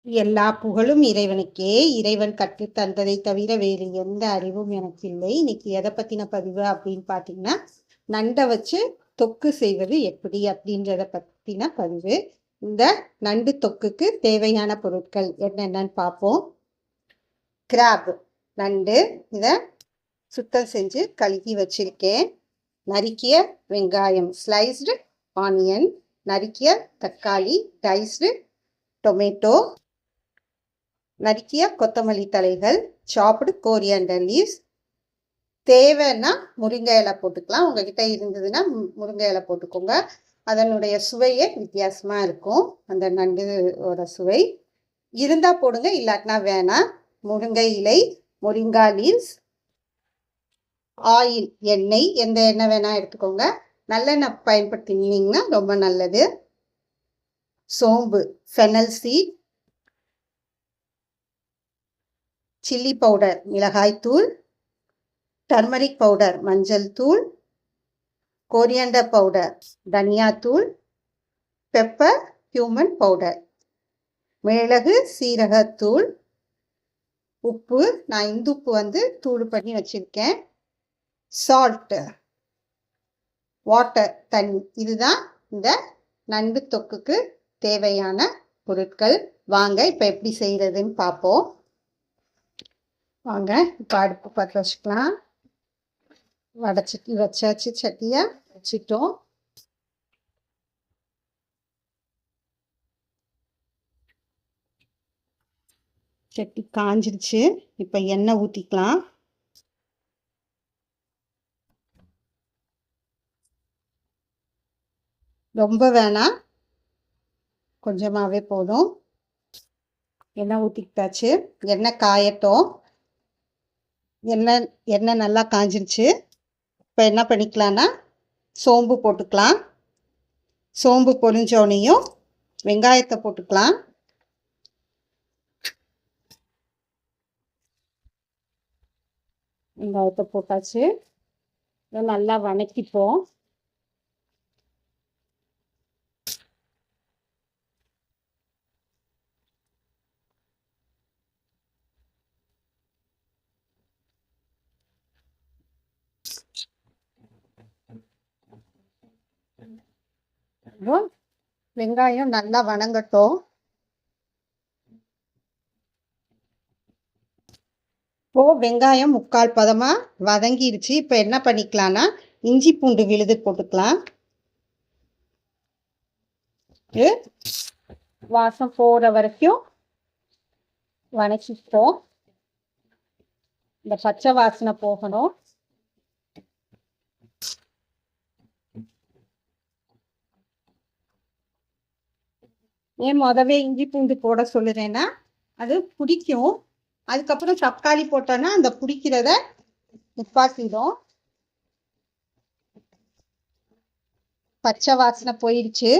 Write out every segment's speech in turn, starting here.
எல்லா புகழும் இறைவனுக்கே. இறைவன் கற்றுத் தந்ததை தவிர வேறு எந்த அறிவும் எனக்கு இல்லை. இன்னைக்கு எதை பத்தின பதிவு அப்படின்னு பார்த்தீங்கன்னா, நண்டை வச்சு தொக்கு செய்வது எப்படி அப்படின்றத பத்தின பதிவு. இந்த நண்டு தொக்குக்கு தேவையான பொருட்கள் என்னென்னு பார்ப்போம். கிராப் நண்டு, இதை சுத்தம் செஞ்சு கழுகி வச்சிருக்கேன். நறுக்கிய வெங்காயம் ஸ்லைஸ்டு ஆனியன், நறுக்கிய தக்காளி டைஸ்டு டொமேட்டோ, நறுக்கிய கொத்தமல்லி தலைகள் சாப்டு கோரியண்டர் லீவ்ஸ். தேவைன்னா முருங்கை இலை போட்டுக்கலாம். உங்ககிட்ட இருந்ததுன்னா முருங்கை இலை போட்டுக்கோங்க. அதனுடைய சுவையே வித்தியாசமாக இருக்கும். அந்த நண்டோட சுவை இருந்தால் போடுங்க, இல்லாட்டினா வேணாம். முருங்கை இலை, முருங்கா லீவ்ஸ், ஆயில் எண்ணெய், எந்த எண்ணெய் வேணால் எடுத்துக்கோங்க. நல்லெண்ணெய் பயன்படுத்தினீங்கன்னா ரொம்ப நல்லது. சோம்பு, ஃபெனல் சீட், சில்லி பவுடர் மிளகாய்த்தூள், டர்மரிக் பவுடர் மஞ்சள் தூள், கோரியண்டர் பவுடர் தனியாத்தூள், பெப்பர் கியூமன் பவுடர், மிளகு சீரகத்தூள், உப்பு. நான் இந்துப்பு தூள் பண்ணி வச்சுருக்கேன். சால்ட்டு, வாட்டர் தண்ணி. இதுதான் இந்த நண்டு தொக்குக்கு தேவையான பொருட்கள். வாங்க இப்போ எப்படி செய்கிறதுன்னு பார்ப்போம். வாங்க இப்போ அடுப்பு பற்ற வச்சுக்கலாம். வடைச்சட்டி வச்சாச்சு, சட்டியை வச்சிட்டோம். சட்டி காஞ்சிருச்சு. இப்போ எண்ணெய் ஊற்றிக்கலாம். ரொம்ப வேணாம், கொஞ்சமாகவே போதும். எண்ணெய் ஊற்றிக்கிட்டாச்சு. எண்ணெய் காயட்டும். எண்ணெய் நல்லா காஞ்சிருச்சு. இப்போ என்ன பண்ணிக்கலான்னா சோம்பு போட்டுக்கலாம். சோம்பு பொரிஞ்சோனையும் வெங்காயத்தை போட்டுக்கலாம். வெங்காயத்தை போட்டாச்சு. இதை நல்லா வணக்கிப்போம். வெங்காயம் நல்லா வணங்கட்டும். இப்போ வெங்காயம் முக்கால் பதமாக வதங்கிருச்சு. இப்போ என்ன பண்ணிக்கலான்னா இஞ்சி பூண்டு விழுது போட்டுக்கலாம். வாசம் போகிற வரைக்கும் வணக்கிப்போம். இந்த பச்சை வாசனை போகணும். ஏன் முதவே இஞ்சி பூண்டு போட சொல்லுறேன்னா அது பிடிக்கும். அதுக்கப்புறம் தக்காளி போட்டோன்னா அந்த பிடிக்கிறத நிப்பாட்டிடும். பச்சை வாசனை போயிடுச்சு.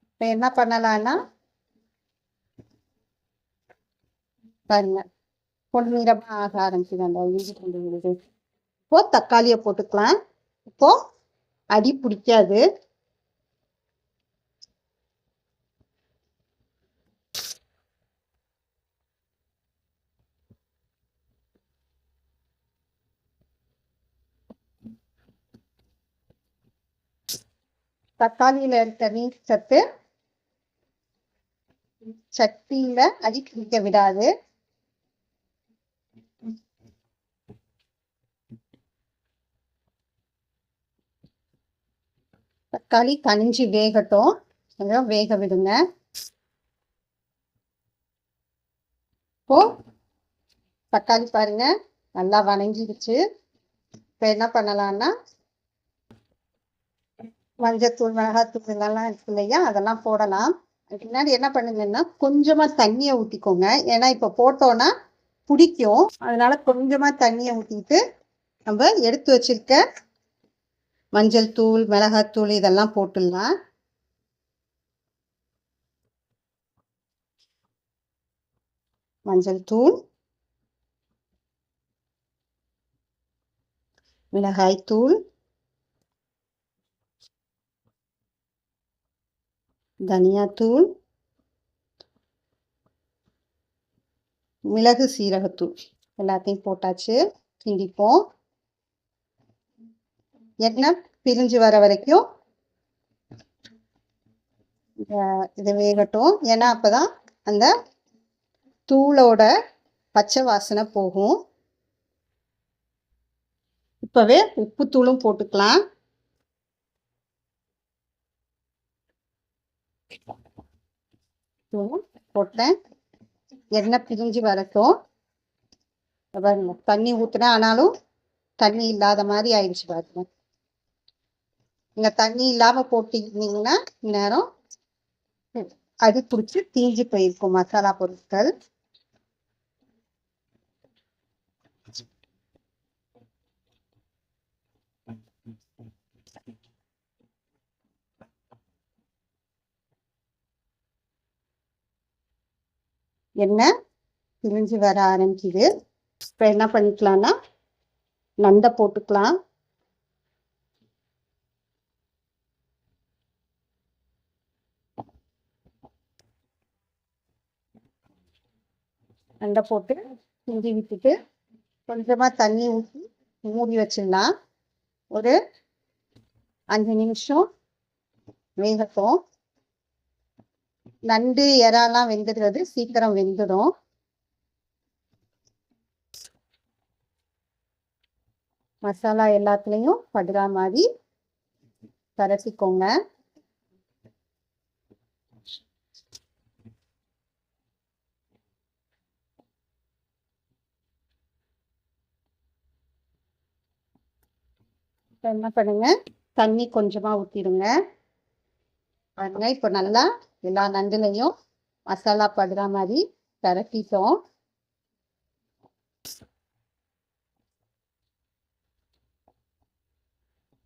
இப்போ என்ன பண்ணலான்னா பாருங்க, பொன்னிறமாக ஆக ஆரம்பிச்சுது அந்த இஞ்சி பூண்டு விழுது. இப்போ தக்காளியை போட்டுக்கலாம். இப்போ அடி பிடிக்காது. தக்காளியில் இருக்க நீர் சத்து சட்டியில அடி பிடிக்க விடாது. தக்காளி கனிஞ்சு வேகட்டும், கொஞ்சம் வேக விடுங்க. இப்போ தக்காளி பாருங்க நல்லா வணங்கிடுச்சு. இப்போ என்ன பண்ணலான்னா மஞ்சத்தூள் மிளகாத்தூள் இதெல்லாம் இருக்கு இல்லையா, அதெல்லாம் போடலாம். அதுக்கு முன்னாடி என்ன பண்ணுங்கன்னா கொஞ்சமாக தண்ணியை ஊற்றிக்கோங்க. ஏன்னா இப்போ போட்டோன்னா பிடிக்கும். அதனால கொஞ்சமாக தண்ணியை ஊற்றிட்டு நம்ம எடுத்து வச்சிருக்க மஞ்சள் தூள் மிளகாத்தூள் இதெல்லாம் போட்டுடலாம். மஞ்சள் தூள், மிளகாய்த்தூள், தனியாத்தூள், மிளகு சீரகத்தூள் எல்லாத்தையும் போட்டாச்சு. கிண்டிப்போம். எண்ணெய் பிரிஞ்சு வர வரைக்கும் இது வேகட்டும். ஏன்னா அப்பதான் அந்த தூளோட பச்சை வாசனை போகும். இப்பவே உப்புத்தூளும் போட்டுக்கலாம். போட்டேன். எண்ணெய் பிரிஞ்சு வரட்டும். தண்ணி ஊத்துனேன், ஆனாலும் தண்ணி இல்லாத மாதிரி ஆயிடுச்சு பாருங்க. நீங்க தண்ணி இல்லாம போட்டீங்கன்னா நேரம் அடி பிடிச்சி தீஞ்சு போயிருக்கும் மசாலா பொருட்கள். எண்ணெய் பிரிஞ்சு வர ஆரம்பிக்குது. இப்ப என்ன பண்ணிக்கலாம்னா நண்டை போட்டுக்கலாம். நண்டை போட்டு கிண்டி விட்டுட்டு கொஞ்சமா தண்ணி ஊற்றி மூடி வச்சிடலாம். ஒரு 5 நிமிஷம் வேகட்டும். நண்டு இறாலாம் வெந்துடுறது சீக்கிரம் வெந்துடும். மசாலா எல்லாத்துலேயும் படுற மாதிரி கரைச்சிக்கோங்க. என்ன பண்ணுங்க, தண்ணி கொஞ்சமா ஊற்றிடுங்க. பாருங்க, இப்போ நல்லா எல்லா நண்டுலையும் மசாலா படுற மாதிரி கரைச்சிட்டோம்.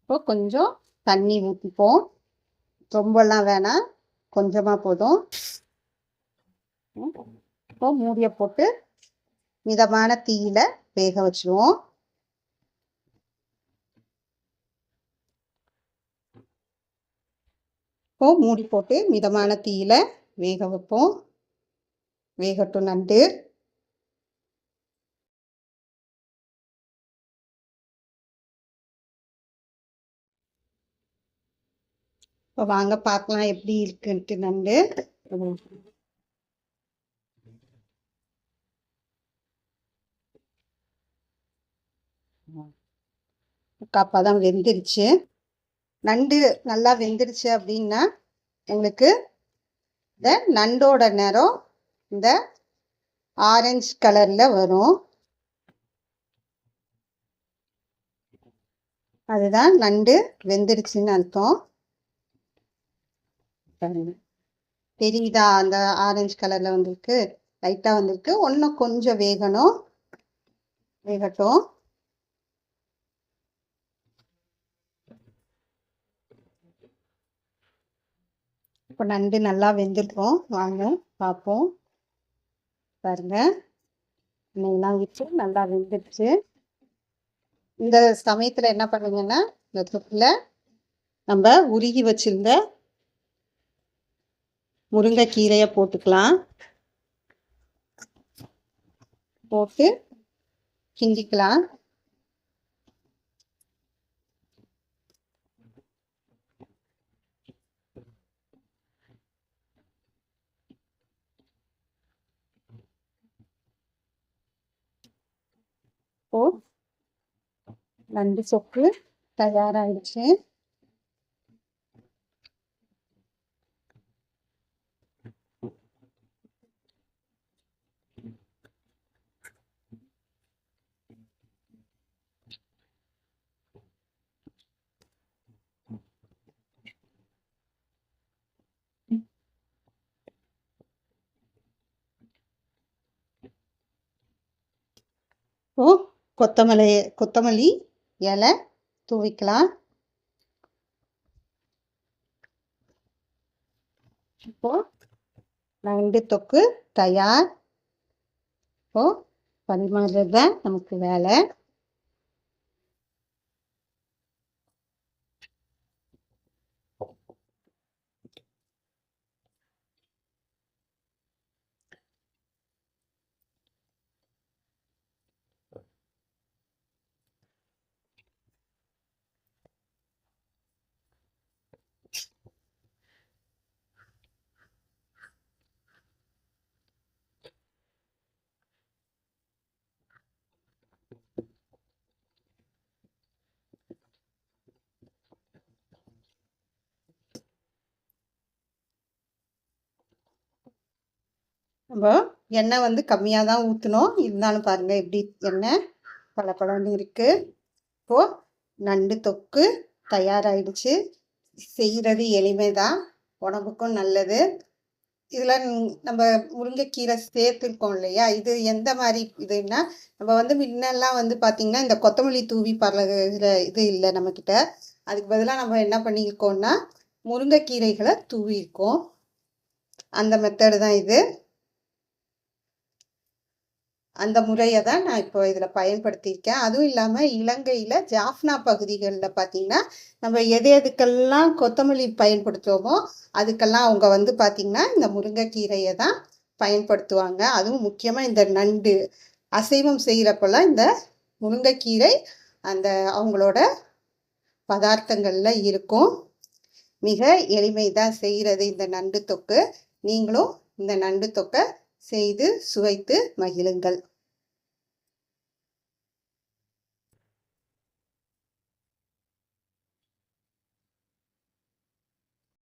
இப்போ கொஞ்சம் தண்ணி ஊற்றிப்போம். ரொம்பலாம் வேணாம், கொஞ்சமா போதும். இப்போ மூடியை போட்டு மிதமான தீயில வேக வச்சிருவோம். இப்போ மூடி போட்டு மிதமான தீயில வேக வைப்போம். வேகட்டும் நண்டு. இப்போ வாங்க பார்க்கலாம் எப்படி இருக்குன்ட்டு நண்டு. அப்பதான் வெந்துருச்சு. நண்டு நல்லா வெந்துருச்சு அப்படின்னா உங்களுக்கு இந்த நண்டோட நிறம் இந்த ஆரஞ்சு கலர்ல வரும். அதுதான் நண்டு வெந்துருச்சுன்னு அர்த்தம். தெரியுதா? அந்த ஆரஞ்சு கலர்ல வந்திருக்கு, லைட்டா வந்திருக்கு. இன்னும் கொஞ்சம் வேகணும். வேகட்டும். இப்போ நண்டு நல்லா வெந்திருக்கோம். வாங்க பார்ப்போம். பாருங்க, எண்ணெயெல்லாம் விட்டு நல்லா வெந்துடுச்சு. இந்த சமயத்துல என்ன பண்ணுங்கன்னா இந்த தொக்குல நம்ம உருகி வச்சிருந்த முருங்கைக்கீரையை போட்டுக்கலாம். போட்டு கிண்டிக்கலாம். இப்போ நண்டு சொப்பு தயாராகிடுச்சு. இப்போ கொத்தமல்லி இலை தூவிக்கலாம். இப்போ நண்டு தொக்கு தயார். இப்போ பரிமாறுறது தான் நமக்கு வேலை. நம்ம எண்ணெய் வந்து கம்மியாக தான் ஊற்றணும். இருந்தாலும் பாருங்கள் எப்படி எண்ணெய் பளபளன்னு இருக்குது. இப்போது நண்டு தொக்கு தயாராகிடுச்சு. செய்கிறது எளிமை தான், உடம்புக்கும் நல்லது. இதில் நம்ம முருங்கைக்கீரை சேர்த்துருக்கோம் இல்லையா, இது எந்த மாதிரி இதுன்னா, நம்ம வந்து முன்னெல்லாம் வந்து பார்த்திங்கன்னா இந்த கொத்தமல்லி தூவி பரவுகிற இது இல்லை நம்மக்கிட்ட. அதுக்கு பதிலாக நம்ம என்ன பண்ணியிருக்கோம்னா முருங்கைக்கீரைகளை தூவியிருக்கோம். அந்த மெத்தடு தான் இது. அந்த முறையை தான் நான் இப்போ இதில் பயன்படுத்தியிருக்கேன். அதுவும் இல்லாமல் இலங்கையில் ஜாஃப்னா பகுதிகளில் பார்த்திங்கன்னா நம்ம எதுக்கெல்லாம் கொத்தமல்லி பயன்படுத்துவோமோ அதுக்கெல்லாம் அவங்க வந்து பார்த்திங்கன்னா இந்த முருங்கைக்கீரையை தான் பயன்படுத்துவாங்க. அதுவும் முக்கியமாக இந்த நண்டு அசைவம் செய்கிறப்பெல்லாம் இந்த முருங்கைக்கீரை அந்த அவங்களோட பதார்த்தங்களில் இருக்கும். மிக எளிமை தான் செய்கிறது இந்த நண்டு தொக்கு. நீங்களும் இந்த நண்டு தொக்கை செய்து சுவைத்து மகிழுங்கள்.